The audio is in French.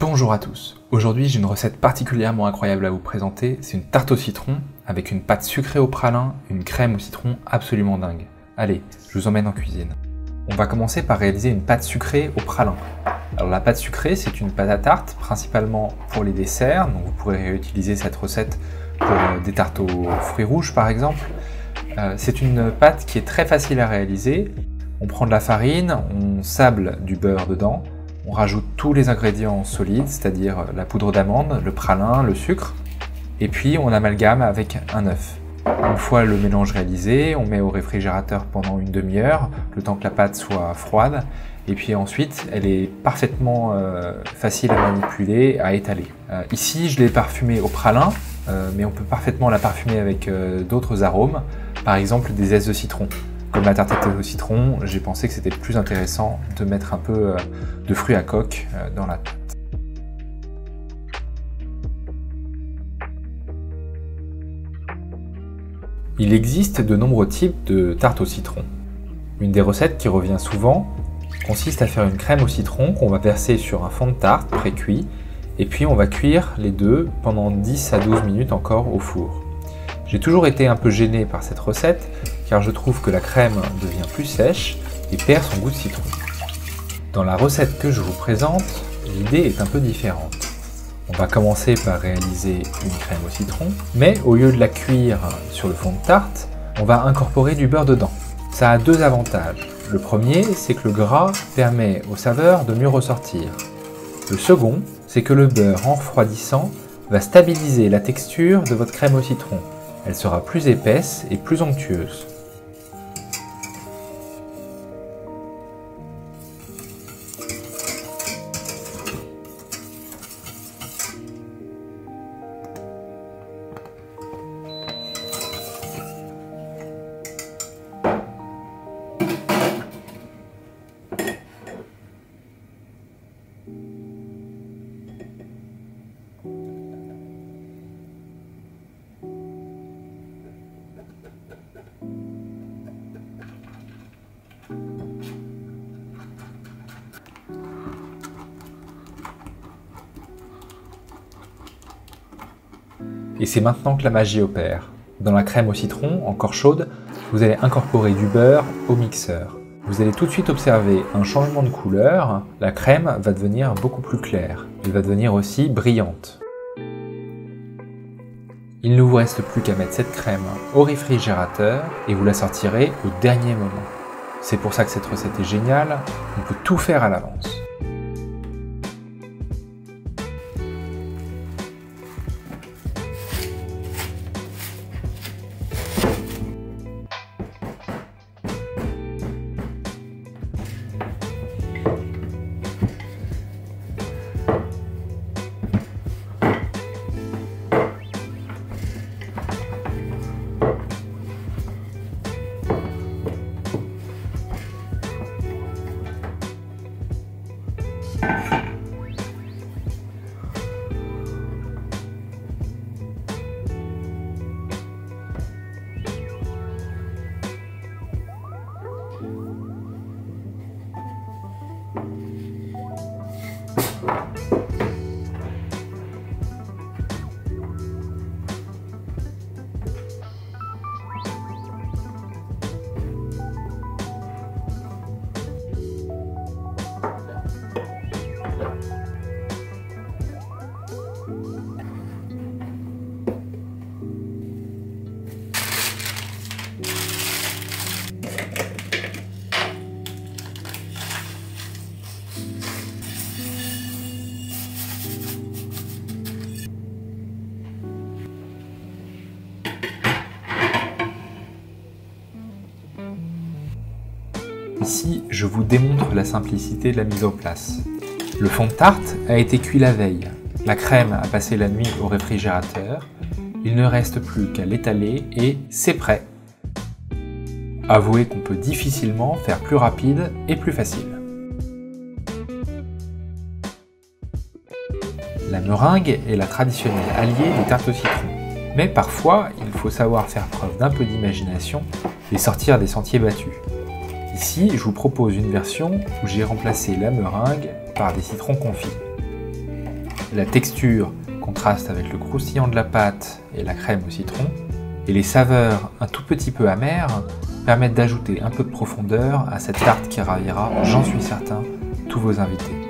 Bonjour à tous, aujourd'hui j'ai une recette particulièrement incroyable à vous présenter, c'est une tarte au citron avec une pâte sucrée au pralin, une crème au citron absolument dingue. Allez, je vous emmène en cuisine. On va commencer par réaliser une pâte sucrée au pralin. Alors la pâte sucrée c'est une pâte à tarte principalement pour les desserts, donc vous pourrez réutiliser cette recette pour des tartes aux fruits rouges par exemple. C'est une pâte qui est très facile à réaliser. On prend de la farine, on sable du beurre dedans, on rajoute tous les ingrédients solides, c'est-à-dire la poudre d'amande, le pralin, le sucre, et puis on amalgame avec un œuf. Une fois le mélange réalisé, on met au réfrigérateur pendant une demi-heure, le temps que la pâte soit froide, et puis ensuite elle est parfaitement facile à manipuler, à étaler. Ici je l'ai parfumée au pralin, mais on peut parfaitement la parfumer avec d'autres arômes, par exemple des zestes de citron. Comme la tarte au citron, j'ai pensé que c'était plus intéressant de mettre un peu de fruits à coque dans la pâte. Il existe de nombreux types de tartes au citron. Une des recettes qui revient souvent consiste à faire une crème au citron qu'on va verser sur un fond de tarte pré-cuit et puis on va cuire les deux pendant 10 à 12 minutes encore au four. J'ai toujours été un peu gêné par cette recette car je trouve que la crème devient plus sèche et perd son goût de citron. Dans la recette que je vous présente, l'idée est un peu différente. On va commencer par réaliser une crème au citron, mais au lieu de la cuire sur le fond de tarte, on va incorporer du beurre dedans. Ça a deux avantages. Le premier, c'est que le gras permet aux saveurs de mieux ressortir. Le second, c'est que le beurre en refroidissant va stabiliser la texture de votre crème au citron. Elle sera plus épaisse et plus onctueuse. Et c'est maintenant que la magie opère. Dans la crème au citron, encore chaude, vous allez incorporer du beurre au mixeur. Vous allez tout de suite observer un changement de couleur, la crème va devenir beaucoup plus claire. Elle va devenir aussi brillante. Il ne vous reste plus qu'à mettre cette crème au réfrigérateur et vous la sortirez au dernier moment. C'est pour ça que cette recette est géniale, on peut tout faire à l'avance. Ici, je vous démontre la simplicité de la mise en place. Le fond de tarte a été cuit la veille, la crème a passé la nuit au réfrigérateur, il ne reste plus qu'à l'étaler et c'est prêt. Avouez qu'on peut difficilement faire plus rapide et plus facile. La meringue est la traditionnelle alliée des tartes au citron. Mais parfois, il faut savoir faire preuve d'un peu d'imagination et sortir des sentiers battus. Ici, je vous propose une version où j'ai remplacé la meringue par des citrons confits. La texture contraste avec le croustillant de la pâte et la crème au citron, et les saveurs un tout petit peu amères permettent d'ajouter un peu de profondeur à cette tarte qui ravira, j'en suis certain, tous vos invités.